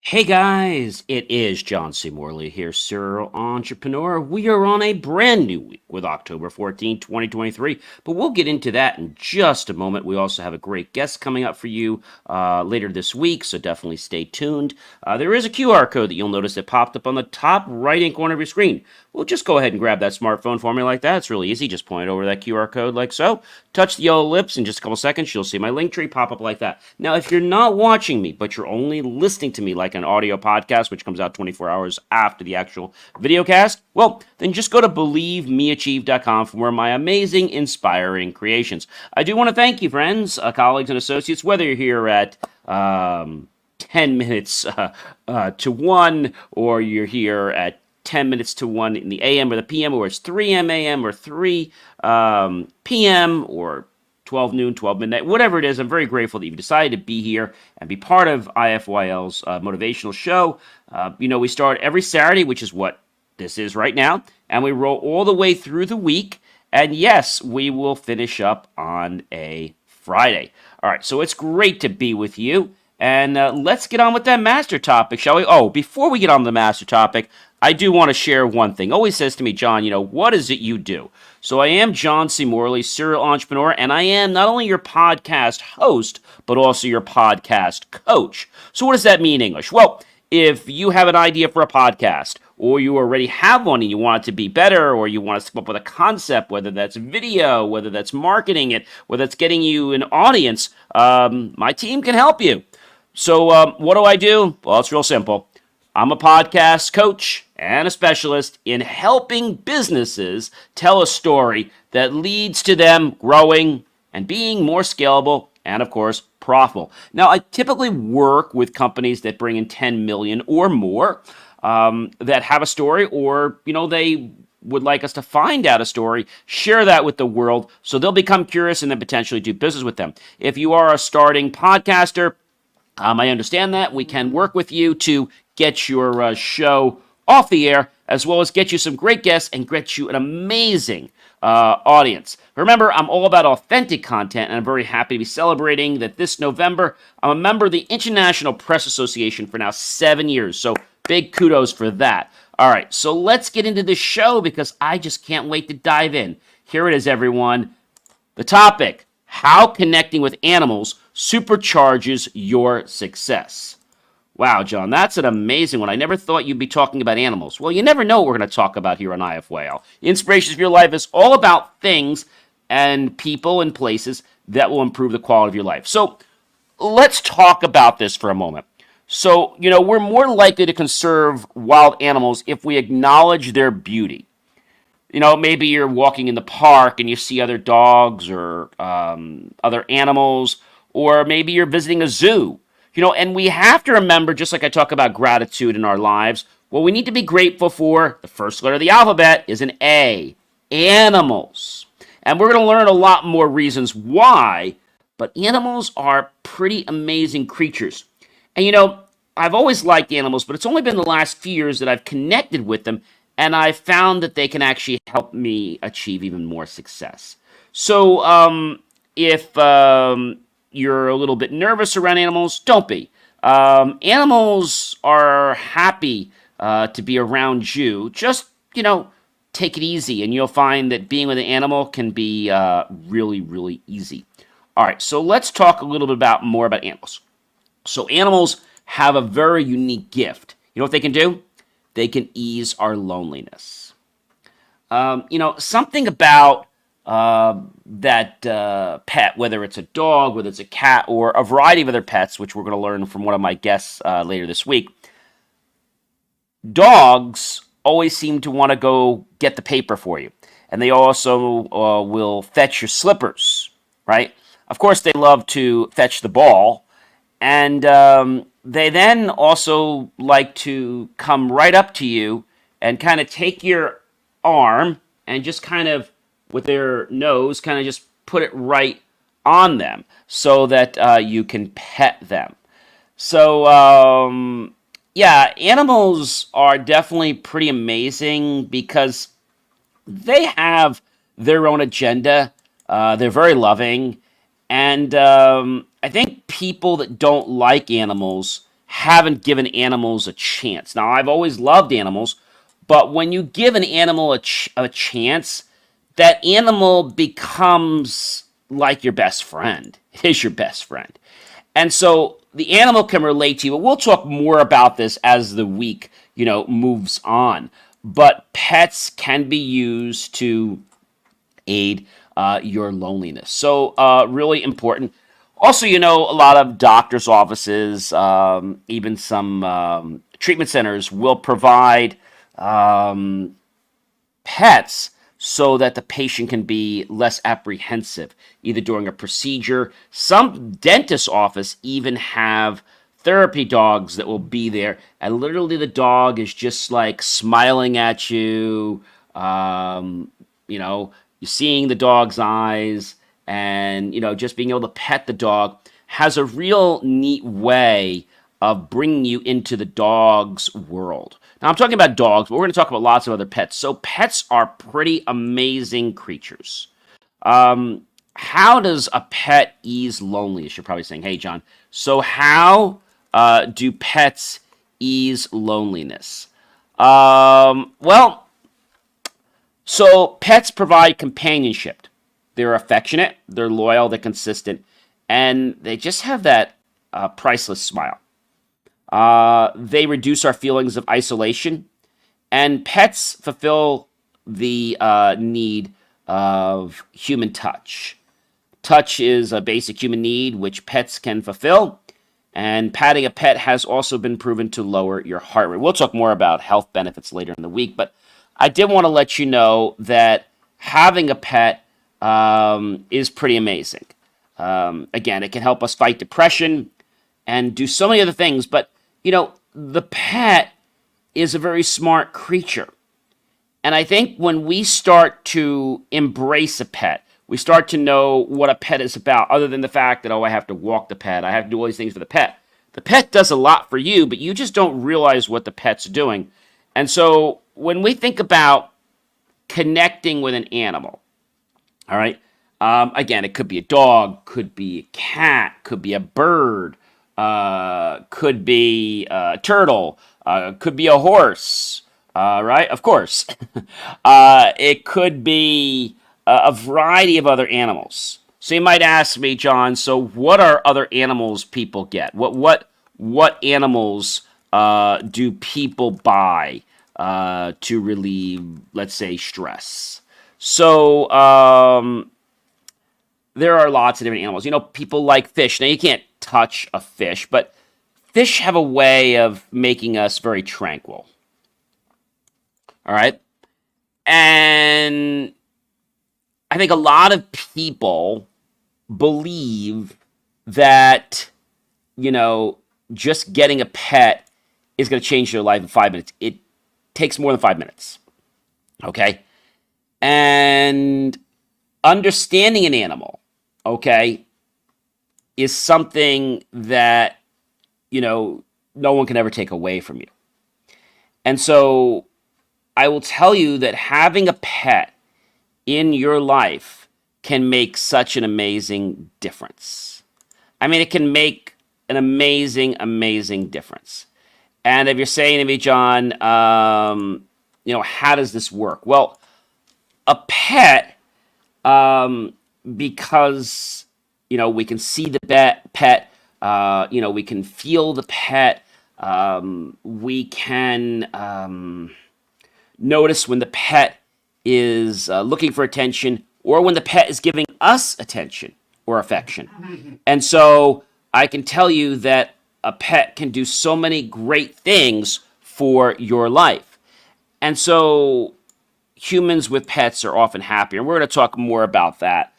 Hey guys, it is John C. Morley here, serial entrepreneur. We are on a brand new week with October 14th, 2023, but we'll get into that in just a moment. We also have a great guest coming up for you later this week, so definitely stay tuned. There is a QR code that you'll notice that popped up on the top right-hand corner of your screen. Well, just go ahead and grab that smartphone for me like that. It's really easy. Just point it over that QR code like so. Touch the yellow lips in just a couple seconds. You'll see my link tree pop up like that. Now, if you're not watching me, but you're only listening to me like an audio podcast, which comes out 24 hours after the actual video cast, well, then just go to believemeachieve.com for more of my amazing, inspiring creations. I do want to thank you, friends, colleagues, and associates, whether you're here at 10 minutes to 1 or you're here at 10 minutes to 1 in the AM or the PM, or it's 3 AM or 3 PM or 12 noon, 12 midnight, whatever it is. I'm very grateful that you've decided to be here and be part of IFYL's motivational show. We start every Saturday, which is what this is right now, and we roll all the way through the week. And yes, we will finish up on a Friday. All right, so it's great to be with you. And let's get on with that master topic, shall we? Oh, before we get on to the master topic, I do want to share one thing. Always says to me, John, what is it you do? So I am John C. Morley, serial entrepreneur, and I am not only your podcast host, but also your podcast coach. So what does that mean in English? Well, if you have an idea for a podcast, or you already have one and you want it to be better, or you want us to come up with a concept, whether that's video, whether that's marketing it, whether that's getting you an audience, my team can help you. So what do I do? Well, it's real simple. I'm a podcast coach and a specialist in helping businesses tell a story that leads to them growing and being more scalable and, of course, profitable. Now, I typically work with companies that bring in 10 million or more that have a story, or, they would like us to find out a story, share that with the world so they'll become curious and then potentially do business with them. If you are a starting podcaster, I understand that. We can work with you to get your show off the air, as well as get you some great guests and get you an amazing audience. Remember, I'm all about authentic content, and I'm very happy to be celebrating that this November. I'm a member of the International Press Association for now 7 years, so big kudos for that. All right, so let's get into the show because I just can't wait to dive in. Here it is, everyone. The topic: how connecting with animals supercharges your success. Wow, John, that's an amazing one. I never thought you'd be talking about animals. Well, you never know what we're going to talk about here on IFYL. Inspirations for Your Life is all about things and people and places that will improve the quality of your life. So let's talk about this for a moment. So, we're more likely to conserve wild animals if we acknowledge their beauty. Maybe you're walking in the park and you see other dogs or other animals, or maybe you're visiting a zoo. And we have to remember, just like I talk about gratitude in our lives, what we need to be grateful for, the first letter of the alphabet, is an A, animals. And we're going to learn a lot more reasons why, but animals are pretty amazing creatures. And I've always liked animals, but it's only been the last few years that I've connected with them, and I've found that they can actually help me achieve even more success. So if you're a little bit nervous around animals, don't be. Animals are happy to be around you. Just, take it easy, and you'll find that being with an animal can be really, really easy. All right, so let's talk a little bit more about animals. So animals have a very unique gift. You know what they can do? They can ease our loneliness. Something about that pet, whether it's a dog, whether it's a cat, or a variety of other pets, which we're going to learn from one of my guests later this week. Dogs always seem to want to go get the paper for you, and they also will fetch your slippers, right? Of course, they love to fetch the ball, and they then also like to come right up to you and kind of take your arm and just kind of, with their nose, kind of just put it right on them so that you can pet them. So, animals are definitely pretty amazing because they have their own agenda. They're very loving. And I think people that don't like animals haven't given animals a chance. Now, I've always loved animals, but when you give an animal a chance, that animal becomes like your best friend. It is your best friend. And so the animal can relate to you. But we'll talk more about this as the week, moves on. But pets can be used to aid your loneliness. So really important. Also, a lot of doctors' offices, even some treatment centers will provide pets so that the patient can be less apprehensive, either during a procedure. Some dentist office even have therapy dogs that will be there, and literally the dog is just like smiling at you. You're seeing the dog's eyes, and just being able to pet the dog has a real neat way of bringing you into the dog's world. Now, I'm talking about dogs, but we're going to talk about lots of other pets. So pets are pretty amazing creatures. How does a pet ease loneliness? You're probably saying, hey, John, so how do pets ease loneliness? So pets provide companionship. They're affectionate, they're loyal, they're consistent, and they just have that priceless smile. They reduce our feelings of isolation, and pets fulfill the need of human touch. Touch is a basic human need which pets can fulfill, and patting a pet has also been proven to lower your heart rate. We'll talk more about health benefits later in the week, but I did want to let you know that having a pet is pretty amazing. Again, it can help us fight depression and do so many other things, but the pet is a very smart creature. And I think when we start to embrace a pet, we start to know what a pet is about, other than the fact that, I have to walk the pet, I have to do all these things for the pet. The pet does a lot for you, but you just don't realize what the pet's doing. And so when we think about connecting with an animal, all right, again, it could be a dog, could be a cat, could be a bird, could be a turtle, could be a horse, right? Of course. It could be a variety of other animals. So you might ask me, John, so what are other animals people get? What animals do people buy to relieve, let's say, stress? So there are lots of different animals. People like fish. Now, you can't touch a fish, but fish have a way of making us very tranquil. All right? And I think a lot of people believe that, just getting a pet is going to change their life in 5 minutes. It takes more than 5 minutes. Okay? And understanding an animal, okay, is something that, no one can ever take away from you. And so I will tell you that having a pet in your life can make such an amazing difference. I mean, it can make an amazing, amazing difference. And if you're saying to me, John, how does this work? Well, a pet, because, we can see the pet, we can feel the pet, we can notice when the pet is looking for attention, or when the pet is giving us attention or affection. And so I can tell you that a pet can do so many great things for your life. And so humans with pets are often happier. And we're going to talk more about that.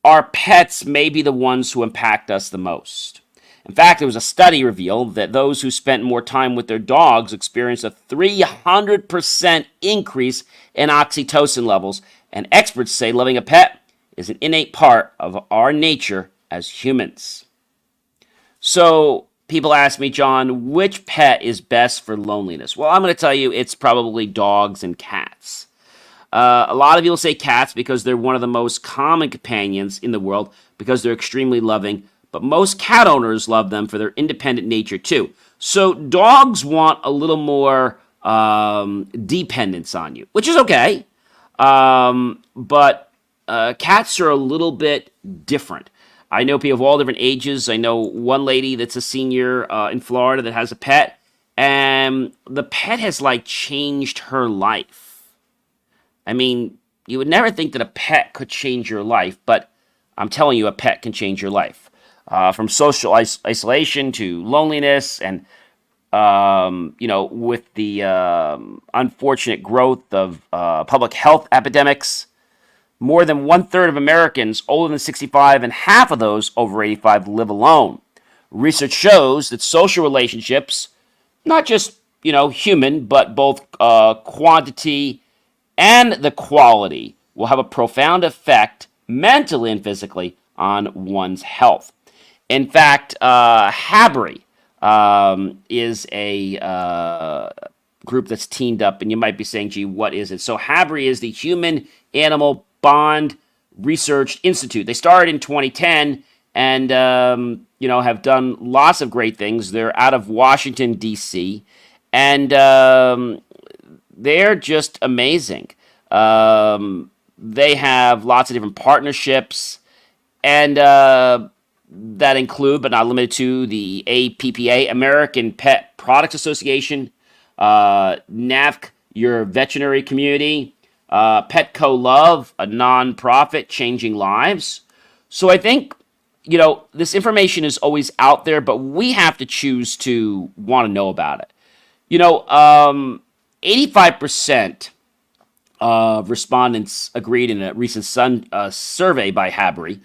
Our pets may be the ones who impact us the most. In fact, there was a study revealed that those who spent more time with their dogs experienced a 300% increase in oxytocin levels, and experts say loving a pet is an innate part of our nature as humans. So people ask me, John, which pet is best for loneliness? Well, I'm going to tell you it's probably dogs and cats. A lot of people say cats because they're one of the most common companions in the world because they're extremely loving, but most cat owners love them for their independent nature too. So dogs want a little more dependence on you, which is okay. But cats are a little bit different. I know people of all different ages. I know one lady that's a senior in Florida that has a pet, and the pet has like changed her life. I mean, you would never think that a pet could change your life, but I'm telling you, a pet can change your life. From social isolation to loneliness, and with the unfortunate growth of public health epidemics, more than one third of Americans older than 65 and half of those over 85 live alone. Research shows that social relationships, not just human, but both quantity and the quality, will have a profound effect mentally and physically on one's health. In fact, Habry is a group that's teamed up, and you might be saying, gee, what is it? So Habry is the Human Animal Bond Research Institute. They started in 2010 and, have done lots of great things. They're out of Washington, D.C., and they're just amazing. They have lots of different partnerships, and that include, but not limited to, the APPA, American Pet Products Association, NAVC, your veterinary community, Petco Love, a nonprofit changing lives. So I think, this information is always out there, but we have to choose to want to know about it. 85% of respondents agreed in a recent survey by Habry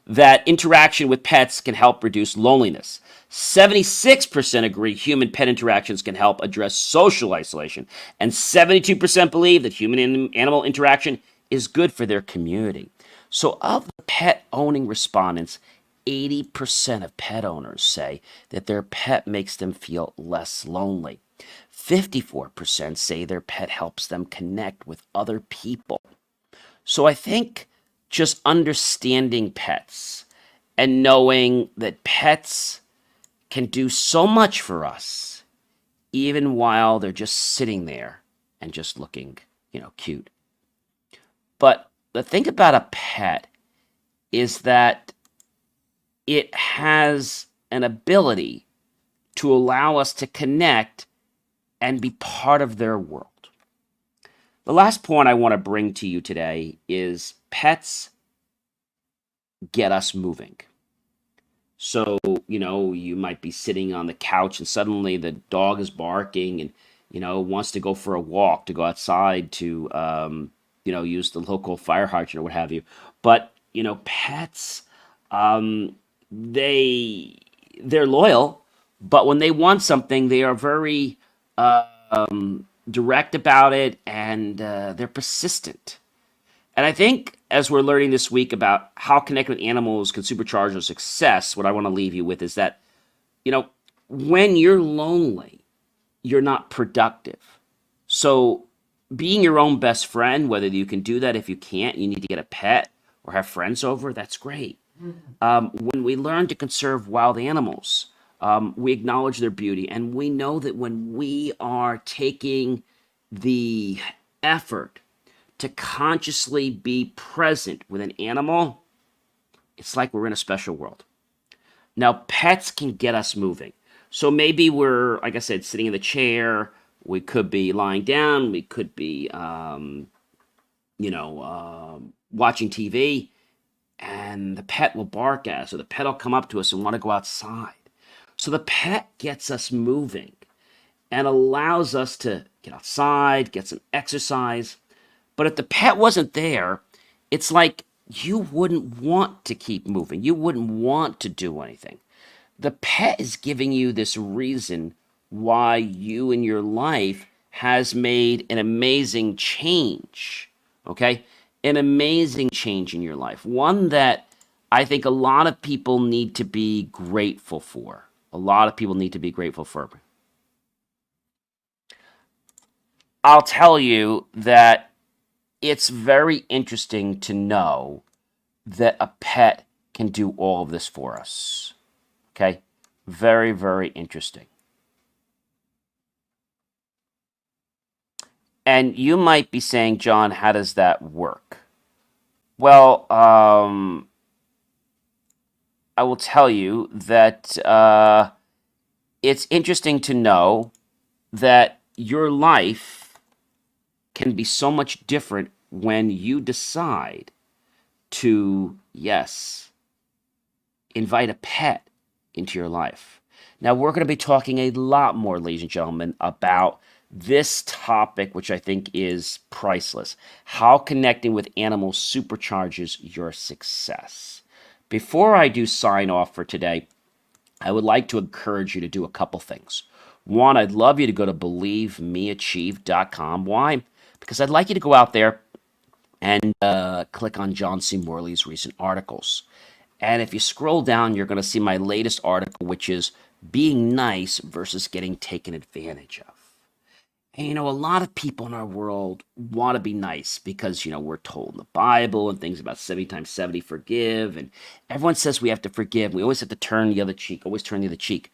that interaction with pets can help reduce loneliness. 76% agree human-pet interactions can help address social isolation, and 72% believe that human-animal interaction is good for their community. So of the pet-owning respondents, 80% of pet owners say that their pet makes them feel less lonely. 54% say their pet helps them connect with other people. So I think just understanding pets and knowing that pets can do so much for us, even while they're just sitting there and just looking, cute. But the thing about a pet is that it has an ability to allow us to connect and be part of their world. The last point I want to bring to you today is pets get us moving. So, you might be sitting on the couch and suddenly the dog is barking and, wants to go for a walk, to go outside, to, use the local fire hydrant or what have you. But, pets, they're loyal, but when they want something, they are very direct about it, and they're persistent. And I think as we're learning this week about how connecting with animals can supercharge our success, what I want to leave you with is that, when you're lonely, you're not productive. So being your own best friend, whether you can do that, if you can't, you need to get a pet or have friends over, that's great. When we learn to conserve wild animals, we acknowledge their beauty, and we know that when we are taking the effort to consciously be present with an animal, it's like we're in a special world. Now, pets can get us moving. So maybe we're, like I said, sitting in the chair. We could be lying down. We could be, watching TV, and the pet will bark at us, or the pet will come up to us and want to go outside. So the pet gets us moving and allows us to get outside, get some exercise. But if the pet wasn't there, it's like you wouldn't want to keep moving. You wouldn't want to do anything. The pet is giving you this reason why you in your life has made an amazing change. Okay? An amazing change in your life. One that I think a lot of people need to be grateful for. A lot of people need to be grateful for. I'll tell you that it's very interesting to know that a pet can do all of this for us. Okay? Very, very interesting. And you might be saying, John, how does that work? Well, I will tell you that it's interesting to know that your life can be so much different when you decide to, yes, invite a pet into your life. Now, we're going to be talking a lot more, ladies and gentlemen, about this topic, which I think is priceless. How connecting with animals supercharges your success. Before I do sign off for today, I would like to encourage you to do a couple things. One, I'd love you to go to believemeachieve.com. Why? Because I'd like you to go out there and click on John C. Morley's recent articles. And if you scroll down, you're going to see my latest article, which is being nice versus getting taken advantage of. And a lot of people in our world want to be nice because, we're told in the Bible and things about 70 times 70 forgive. And everyone says we have to forgive. We always have to turn the other cheek, always turn the other cheek.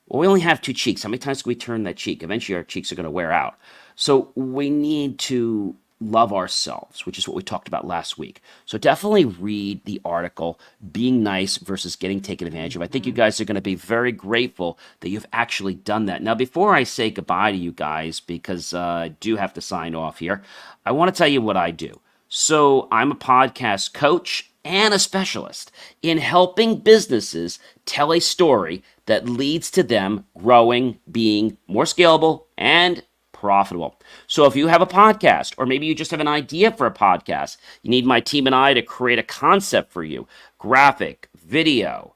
Well, we only have two cheeks. How many times can we turn that cheek? Eventually, our cheeks are going to wear out. So we need to love ourselves, which is what we talked about last week. So definitely read the article, Being Nice versus Getting Taken Advantage of. I think you guys are going to be very grateful that you've actually done that. Now, before I say goodbye to you guys, because I do have to sign off here, I want to tell you what I do. So I'm a podcast coach and a specialist in helping businesses tell a story that leads to them growing, being more scalable, and profitable. So if you have a podcast, or maybe you just have an idea for a podcast, you need my team and I to create a concept for you, graphic, video,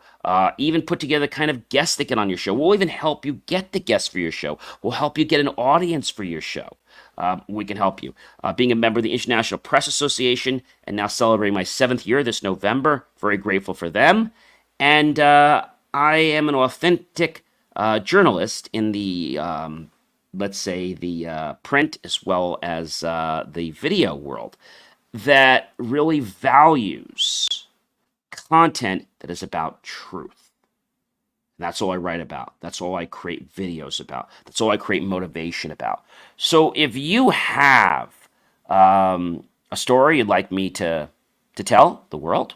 even put together the kind of guests that get on your show. We'll even help you get the guests for your show. We'll help you get an audience for your show. We can help you. Being a member of the International Press Association and now celebrating my 7th year this November, very grateful for them. And I am an authentic journalist in the let's say the print as well as the video world that really values content that is about truth. And that's all I write about. That's all I create videos about. That's all I create motivation about. So if you have a story you'd like me to tell the world,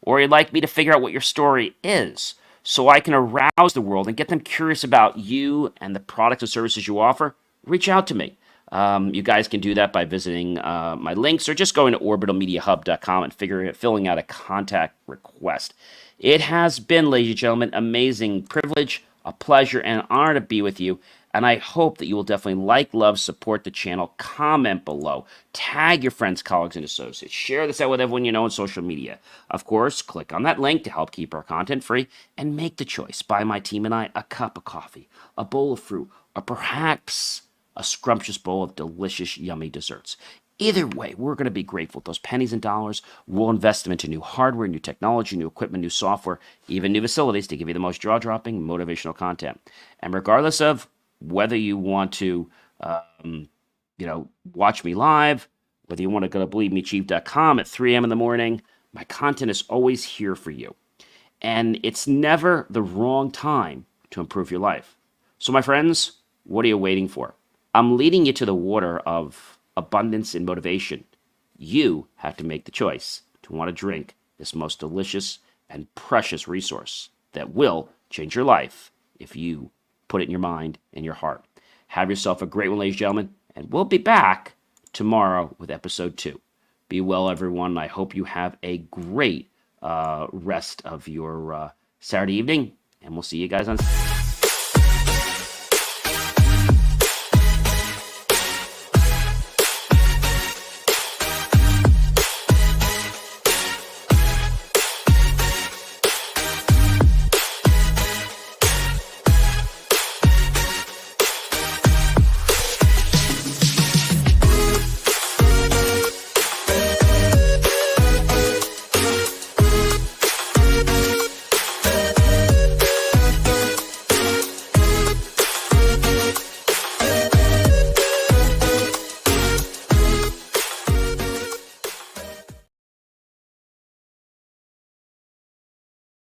or you'd like me to figure out what your story is, so I can arouse the world and get them curious about you and the products and services you offer, reach out to me. You guys can do that by visiting my links or just going to orbitalmediahub.com and filling out a contact request. It has been, ladies and gentlemen, amazing privilege, a pleasure, and an honor to be with you. And I hope that you will definitely like, love, support the channel, comment below, tag your friends, colleagues, and associates. Share this out with everyone you know on social media. Of course, click on that link to help keep our content free and make the choice. Buy my team and I a cup of coffee, a bowl of fruit, or perhaps a scrumptious bowl of delicious, yummy desserts. Either way, we're going to be grateful. Those pennies and dollars, we'll invest them into new hardware, new technology, new equipment, new software, even new facilities to give you the most jaw-dropping, motivational content. And regardless of whether you want to, watch me live, whether you want to go to believemeachieve.com at 3 a.m. in the morning, my content is always here for you. And it's never the wrong time to improve your life. So, my friends, what are you waiting for? I'm leading you to the water of abundance and motivation. You have to make the choice to want to drink this most delicious and precious resource that will change your life if you put it in your mind and your heart. Have yourself a great one, ladies and gentlemen, and we'll be back tomorrow with episode 2. Be well, everyone. I hope you have a great rest of your Saturday evening, and we'll see you guys on